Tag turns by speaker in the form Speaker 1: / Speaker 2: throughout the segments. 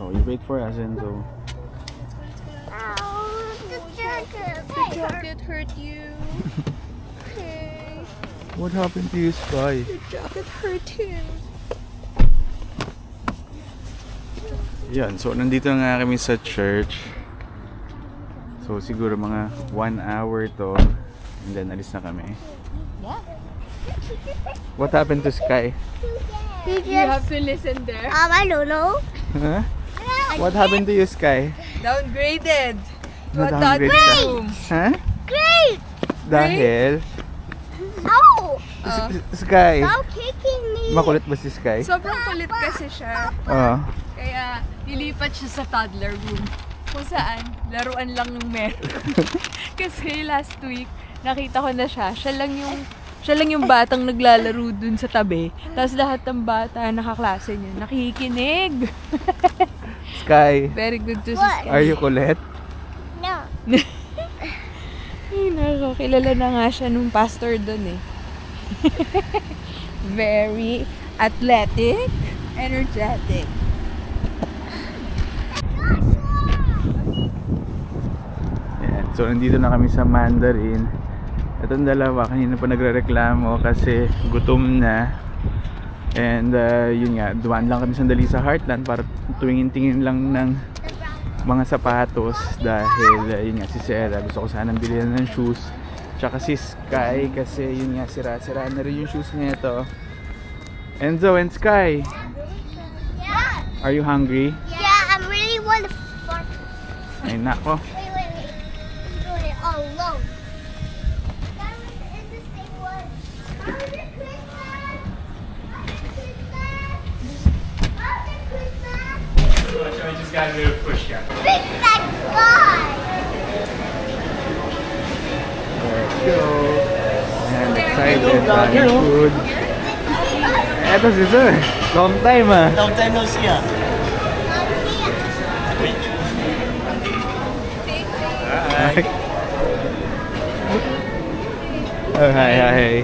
Speaker 1: Oh, you wait for us, Enzo.
Speaker 2: Oh, the jacket.
Speaker 3: The jacket hurt you. Okay.
Speaker 1: What happened to you, Sky?
Speaker 3: The jacket hurt him.
Speaker 1: Yan, so nandito na nga kami sa church. So siguro mga 1 hour to. And then alis na kami.
Speaker 3: Yeah.
Speaker 1: What happened to Sky?
Speaker 3: You have to listen there.
Speaker 2: I don't know.
Speaker 1: Huh? What happened to you, Sky?
Speaker 3: Downgraded. To a
Speaker 1: Na-downgrade
Speaker 3: toddler
Speaker 1: ka?
Speaker 3: room.
Speaker 1: Huh?
Speaker 2: Great.
Speaker 1: Dahil?
Speaker 2: Oh,
Speaker 1: Sky,
Speaker 2: stop kicking me.
Speaker 1: makulit ba si Sky?
Speaker 3: Sobrang kulit kasi siya.
Speaker 1: Oo.
Speaker 3: Kaya nilipat siya sa toddler room. Kung saan, laruan lang ng meron. Kasi last week, nakita ko na siya. Siya lang yung batang naglalaro dun sa tabi. Tapos lahat ng bata na kaklase niya nakikinig.
Speaker 1: Sky,
Speaker 3: Very good to si
Speaker 2: What?
Speaker 3: Sky.
Speaker 1: are you kulit?
Speaker 2: No.
Speaker 3: Ay, nako, kilala na nga siya nung pastor dun eh. Very athletic, energetic.
Speaker 1: Ayan. So nandito na kami sa Mandarin. Itong dalawa kanina pa nagrereklamo kasi gutom na. And yun nga, dumaan lang kami sandali sa Heartland para tingin lang ng mga sapatos dahil yun nga, si Sarah gusto ko sanang bilhin ng shoes, tsaka si Sky kasi yun nga, sira na rin yung shoes niya ito. Enzo and Sky,
Speaker 2: Yeah.
Speaker 1: are you hungry?
Speaker 2: Yeah, I'm really want to fart.
Speaker 1: Ay nako,
Speaker 2: Wait. I'm doing it all alone. That was the interesting one. Merry Christmas. Merry Christmas.
Speaker 1: I just got a little push here.
Speaker 2: Big fat guy.
Speaker 1: Let's go. And excited, daming food. Eto si Sir, long time ah.
Speaker 4: Long time no see ah.
Speaker 1: Hi. Oh, hi.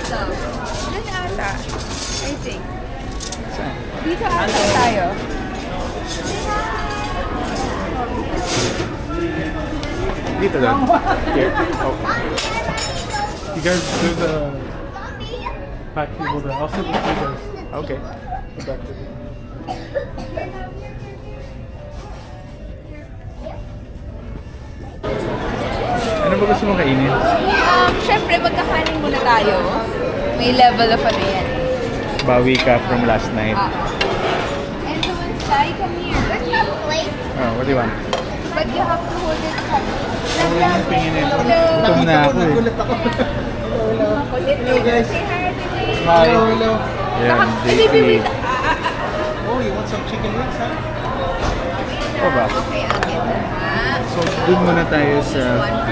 Speaker 3: So, dun ata, I think. Dito ata tayo.
Speaker 1: Dito lang. Here. Oh.
Speaker 4: You guys do the back people there. I'll sit with you guys.
Speaker 1: Okay.
Speaker 4: The back people.
Speaker 1: Ano ba gusto mong kainin?
Speaker 3: Syempre, magkakanin muna tayo. May level of ano yan.
Speaker 1: Bawi ka from last night.
Speaker 3: And so when Sky, come here.
Speaker 1: Oh, what do you want?
Speaker 3: But you have to hold it tight.
Speaker 1: Wala nang tingin eh. Gutom na ako eh.
Speaker 3: Hello
Speaker 4: guys.
Speaker 3: Say hi, everybody.
Speaker 1: Hi.
Speaker 4: Hello.
Speaker 1: Yan, JP.
Speaker 4: Oh, you want some chicken wings, huh?
Speaker 1: O ba?
Speaker 3: Okay, I'll get that.
Speaker 1: So, dun muna tayo sa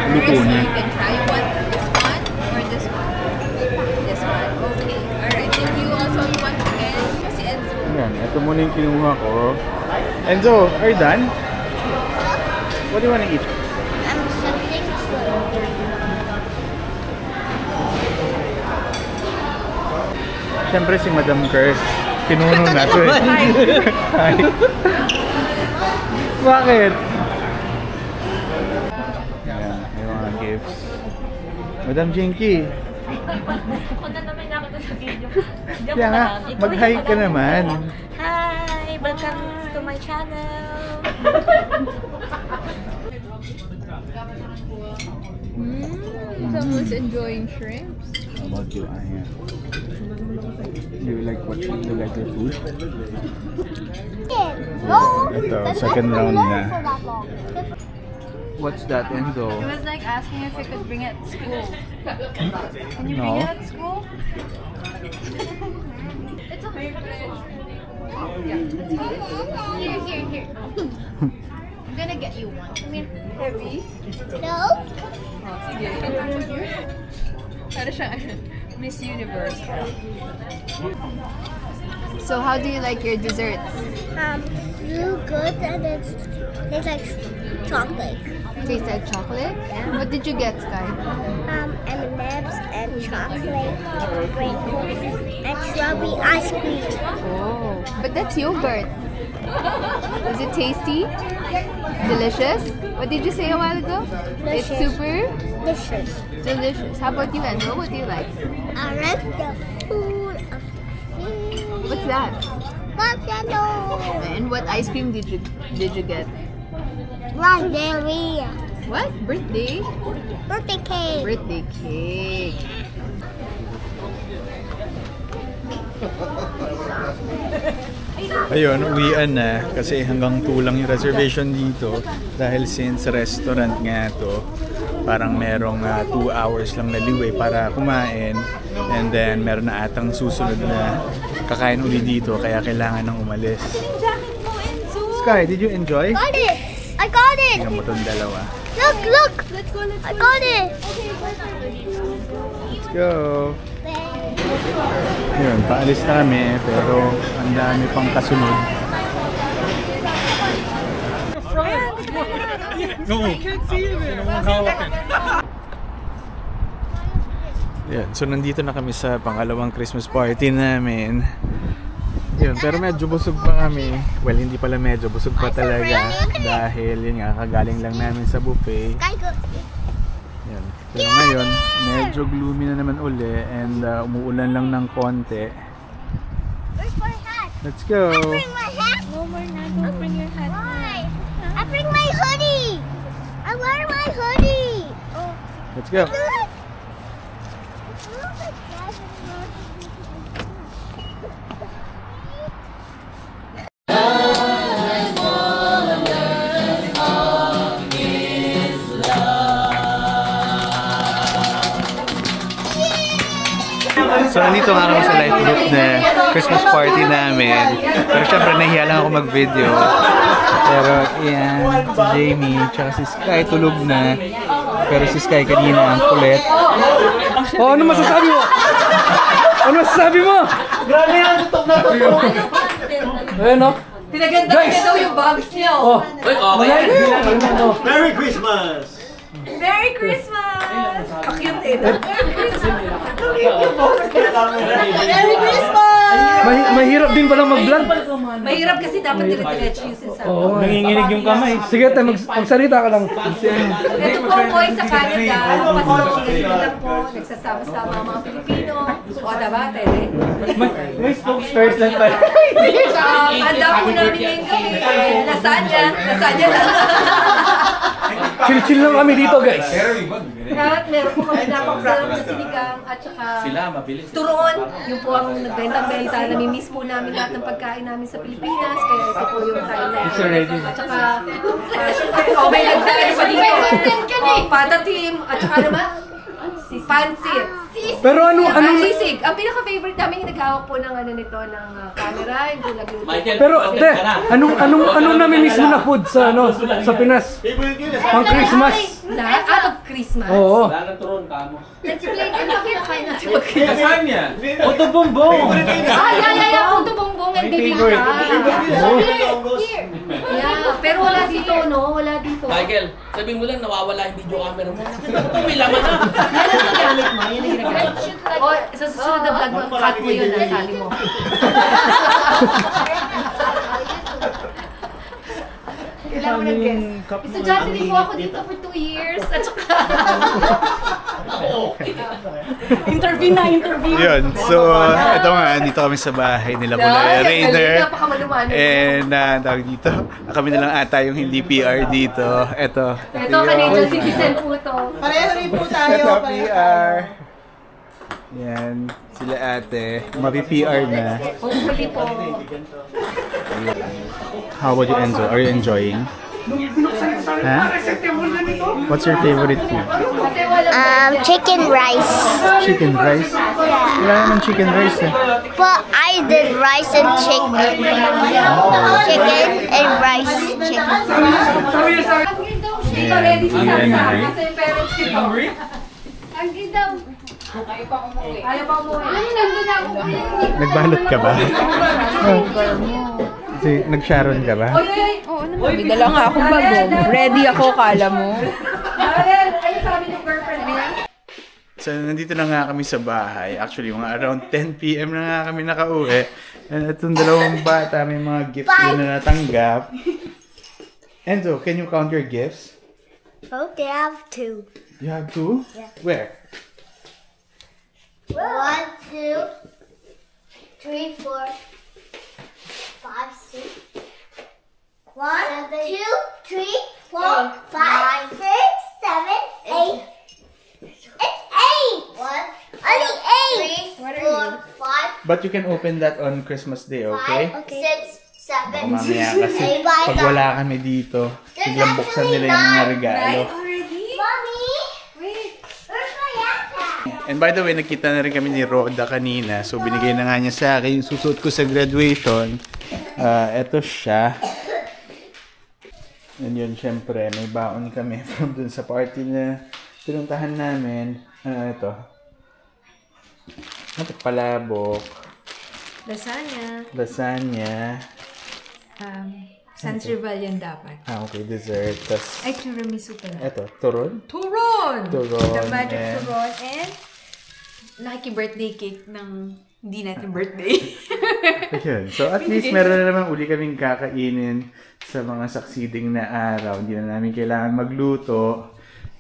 Speaker 1: luto
Speaker 3: First,
Speaker 1: na.
Speaker 3: you can try. You want this one or this one? This one. Okay. Alright. Then you also want again. Kasi Enzo.
Speaker 1: Yan, ito muna yung kinuha ko. Enzo, are you done? What do you want to eat?
Speaker 2: I'm something good.
Speaker 1: Siyempre si Madam Curse, pinuno na to eh. Hi. Bakit? Yan, may mga gifts. Madam Jinky.
Speaker 5: Ako na naman ako sa video. Joke
Speaker 1: Kaya nga,
Speaker 5: lang. Ikaw
Speaker 1: mag-hi
Speaker 5: yung
Speaker 1: ka naman.
Speaker 5: Hi! Welcome to my channel.
Speaker 3: Someone's enjoying shrimps.
Speaker 1: How about you, Aya? Do you like what? Do you like your food?
Speaker 2: No.
Speaker 1: Ito,
Speaker 2: That's
Speaker 1: second
Speaker 2: not
Speaker 1: round
Speaker 2: alone
Speaker 1: na.
Speaker 2: for that long.
Speaker 1: What's that, Enzo?
Speaker 5: It was like asking if you could bring it at school. Can you
Speaker 1: No.
Speaker 5: bring it at school?
Speaker 3: It's okay.
Speaker 2: Here.
Speaker 3: I'm gonna get you one. Come here. Heavy.
Speaker 2: No.
Speaker 3: Sige. Para siyang Miss Universe. So how do you like your desserts?
Speaker 2: Blue good and it's like chocolate.
Speaker 3: Tastes like chocolate? What did you get, Sky?
Speaker 2: M&M's and chocolate, sprinkles, and strawberry ice cream.
Speaker 3: Oh, but that's yogurt. Is it tasty? Delicious? What did you say a while ago? It's super
Speaker 2: Delicious.
Speaker 3: delicious. How about you, Enzo? What do you like?
Speaker 2: I like the food of fish.
Speaker 3: What's that?
Speaker 2: Buffalo.
Speaker 3: And what ice cream did you get?
Speaker 2: Raspberry.
Speaker 3: What? Birthday?
Speaker 2: Birthday cake.
Speaker 3: Birthday cake.
Speaker 1: Ayun, uwian na kasi hanggang 2 lang yung reservation dito dahil since restaurant nga to, parang merong 2 hours lang na leeway para kumain and then meron na atang susunod na kakain uli dito kaya kailangan nang umalis. Sky, did you enjoy?
Speaker 2: Got it. I got it.
Speaker 1: Tingnan mo tong dalawa.
Speaker 2: Look, look. I got it.
Speaker 1: Let's go! Yun, paalis na kami pero ang dami pang kasunod. Yan, so nandito na kami sa pangalawang Christmas party namin. Yun, pero medyo busog pa kami. Well, hindi pala medyo, busog pa talaga dahil yun nga, kagaling lang namin sa buffet. Yan. Pero ngayon, medyo gloomy na naman uli and umuulan lang ng konti.
Speaker 2: Where's my hat?
Speaker 1: Let's go!
Speaker 2: I bring my hat.
Speaker 3: No more na. Don't bring your hat.
Speaker 2: Why? I bring my hoodie. I wear my hoodie. Oh,
Speaker 1: Let's go!
Speaker 2: look.
Speaker 1: So nandito nga kami sa live group na Christmas party namin. Pero syempre nahiya lang ako mag-video. Pero yan, si Jamie, tsaka si Sky tulog na. Pero si Sky kanina ang kulit. Oh, ano masasabi mo? Ano masasabi mo?
Speaker 6: Grabe yan, tutok na tutok.
Speaker 1: Ayun no?
Speaker 3: Pinaganda niya daw yung bags niya.
Speaker 1: Oh,
Speaker 6: Merry Christmas!
Speaker 3: Merry Christmas! Cute eh.
Speaker 5: Merry Christmas!
Speaker 7: Mahirap din palang mag-vlog.
Speaker 5: Mahirap kasi dapat dire-diretso yung sinasabi.
Speaker 7: Oo,
Speaker 6: Nanginginig yung kamay.
Speaker 7: sige tayo, magsalita ka lang.
Speaker 5: Ito po boy sa Canada, Pasko, ganito lang po, nagsasama-sama ang mga Pilipino. O, diba, Tere?
Speaker 6: May spokesperson pa.
Speaker 5: Handa po namin ngayong gabi. Lasagna lang.
Speaker 7: Chill-chill lang kami dito, guys.
Speaker 5: At meron po kami napakasarap na sinigang at saka turon. Yung po ang nagbentang-benta. Namimiss po namin lahat ng pagkain namin sa Pilipinas. Kaya ito po yung Thailand. At saka, may nagdaan pa dito. Patatim. At saka naman, pansit.
Speaker 7: Pero anong
Speaker 5: Sisig. Ang pinaka-favorite namin yung naghawak po ng ano nito, ng camera. Yung nagluto.
Speaker 7: pero te, anong namimiss mo na food sa sa Pinas? Pang Christmas.
Speaker 5: Out of Christmas.
Speaker 7: Oo.
Speaker 5: Explain, ano ang kinakain natin mag-Christmas?
Speaker 6: Lasagna. Puto bumbong.
Speaker 5: Yeah. Puto bongbong and bibingka. Yeah, pero wala dito, no? Wala dito.
Speaker 8: Michael, sabihin mo lang nawawala yung video camera mo. May laman na.
Speaker 5: Yan ang ginagamit mo. Yan ang ginagamit mo. O, sa susunod na vlog mo, cut mo yun, sali mo. Kailangan mo nag-guess. Estudyante din po ako dito for 2 years. At saka... Interview.
Speaker 1: Yun, so ito nga, dito kami sa bahay nila Kulay Raider. And tawag dito, kami na lang ata yung hindi PR dito. Ito
Speaker 5: Canadian citizen po ito.
Speaker 6: Pareho rin po tayo.
Speaker 1: Ito PR. Yan, sila ate. Mapi-PR na.
Speaker 5: Hopefully po.
Speaker 1: How about you, Enzo? Are you enjoying? Huh? What's your favorite food?
Speaker 2: Chicken rice.
Speaker 1: Chicken rice? Wala naman chicken rice eh.
Speaker 2: Well, I did rice and chicken. Chicken and rice. Chicken.
Speaker 5: Dito ready si Sansa. Kasi yung parents ko.
Speaker 2: Ang ganda.
Speaker 5: Ayaw pa umuwi. Nandun ako.
Speaker 1: Nagbalot ka ba? Kasi nag-Sharon ka ba?
Speaker 3: Oo naman. May dala nga akong bago. Ready ako, kala mo.
Speaker 5: Ano sabi ng girlfriend niya?
Speaker 1: So, nandito na nga kami sa bahay. Actually, mga around 10 p.m. na nga kami nakauwi. And itong dalawang bata, may mga gifts din na natanggap. Enzo, can you count your gifts?
Speaker 2: Okay, I have 2.
Speaker 1: You have 2?
Speaker 2: Yeah.
Speaker 1: Where?
Speaker 2: 1, 2, 3, 4, 5, 6. 1, 2, 3, 4, 5, 6, 7, 8. It's 8! Only 8! 4, 5.
Speaker 1: But you can open that on Christmas Day, okay?
Speaker 2: 5, 6, 7,
Speaker 1: Mamaya kasi pag wala kami dito, biglang buksan nila yung mga regalo.
Speaker 2: Mommy! Wait! Where's my yaka?
Speaker 1: And by the way, nakita na rin kami ni Rhoda kanina. So binigay na nga niya sa akin yung susuot ko sa graduation. Eto siya. And yun, syempre, may baon kami from dun sa party na pinuntahan namin. Ito. Palabok. Lasagna.
Speaker 3: Sans Rival yan dapat.
Speaker 1: Okay, dessert. Tas,
Speaker 3: Ay, tiramisu pala.
Speaker 1: ito, turon.
Speaker 3: Turon!
Speaker 1: Turon.
Speaker 3: The magic
Speaker 1: and
Speaker 3: turon and nakiki-birthday cake ng hindi natin birthday.
Speaker 1: Ayun. So at least meron na naman uli kaming kakainin sa mga succeeding na araw. Hindi na namin kailangan magluto.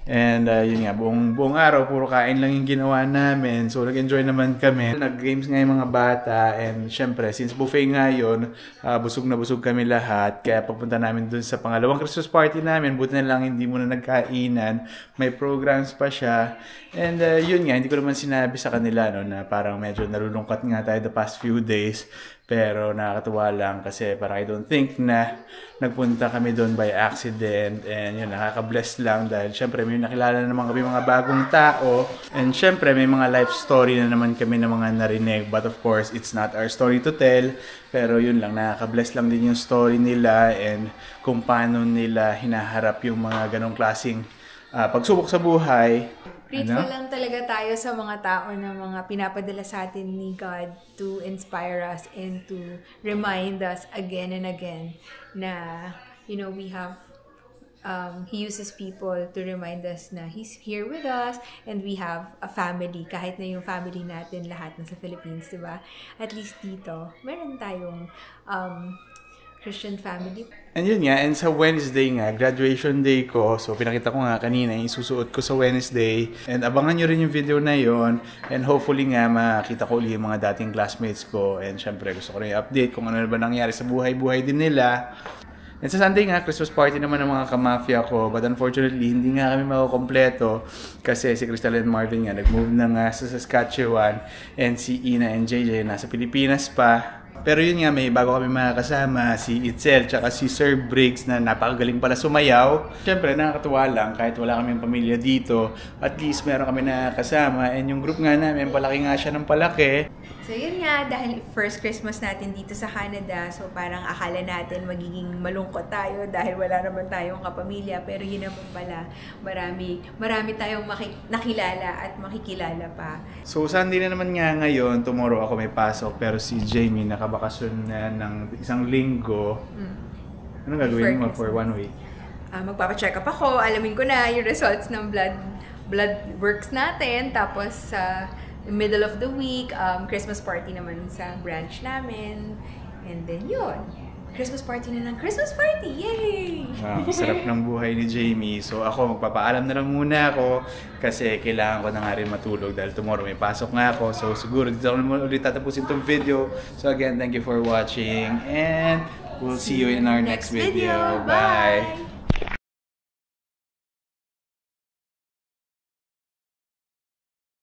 Speaker 1: And yun nga, buong araw, puro kain lang yung ginawa namin. So nag-enjoy naman kami. Nag-games nga yung mga bata. And syempre, since buffet nga yun, busog na busog kami lahat. Kaya papunta namin dun sa pangalawang Christmas party namin. Buti na lang hindi muna nagkainan. May programs pa siya. And yun nga, hindi ko naman sinabi sa kanila no, na parang medyo nalulungkot nga tayo the past few days. Pero nakakatuwa lang kasi parang I don't think na nagpunta kami doon by accident. And yun, nakaka-bless lang dahil syempre may nakilala na naman kami mga bagong tao. And syempre may mga life story na naman kami na mga narinig. But of course, it's not our story to tell. Pero yun lang, nakaka-bless lang din yung story nila and kung paano nila hinaharap yung mga ganong klaseng pagsubok sa buhay.
Speaker 3: Grateful lang talaga tayo sa mga tao na mga pinapadala sa atin ni God to inspire us and to remind us again and again na, you know, we have, He uses people to remind us na He's here with us and we have a family. Kahit na yung family natin lahat nasa Philippines, diba? At least dito, meron tayong Christian family.
Speaker 1: And yun nga, and sa Wednesday nga, graduation day ko. So, pinakita ko nga kanina, yung susuot ko sa Wednesday. And abangan nyo rin yung video na yon. And hopefully nga, makita ko ulit yung mga dating classmates ko. And syempre, gusto ko rin i-update kung ano na ba nangyari sa buhay-buhay din nila. And sa Sunday nga, Christmas party naman ng mga kamafia ko. But unfortunately, hindi nga kami makakompleto. Kasi si Crystal and Marvin nga, nag-move na nga sa Saskatchewan. And si Ina and JJ nasa Pilipinas pa. Pero yun nga, may bago kami mga kasama, si Itzel, tsaka si Sir Briggs na napakagaling pala sumayaw. Siyempre, nakakatuwa lang kahit wala kaming pamilya dito. At least meron kami nakakasama. And yung group nga namin, palaki nga siya ng palaki.
Speaker 3: So yun nga, dahil first Christmas natin dito sa Canada, so parang akala natin magiging malungkot tayo dahil wala naman tayong kapamilya. Pero yun naman pala, marami tayong nakilala at makikilala pa.
Speaker 1: So Sunday na naman nga ngayon, tomorrow ako may pasok, pero si Jamie nakabakasyon na ng isang linggo. Anong gagawin mo for 1 week?
Speaker 3: Magpapacheck up ako, alamin ko na yung results ng blood works natin, tapos middle of the week, Christmas party naman sa branch namin. And then yun, Christmas party na lang. Christmas party! Yay!
Speaker 1: Wow, sarap ng buhay ni Jamie. So ako, magpapaalam na lang muna ako kasi kailangan ko na nga rin matulog dahil tomorrow may pasok nga ako. So siguro dito ako naman ulit tatapusin itong video. So again, thank you for watching and we'll see you in our next video. Bye!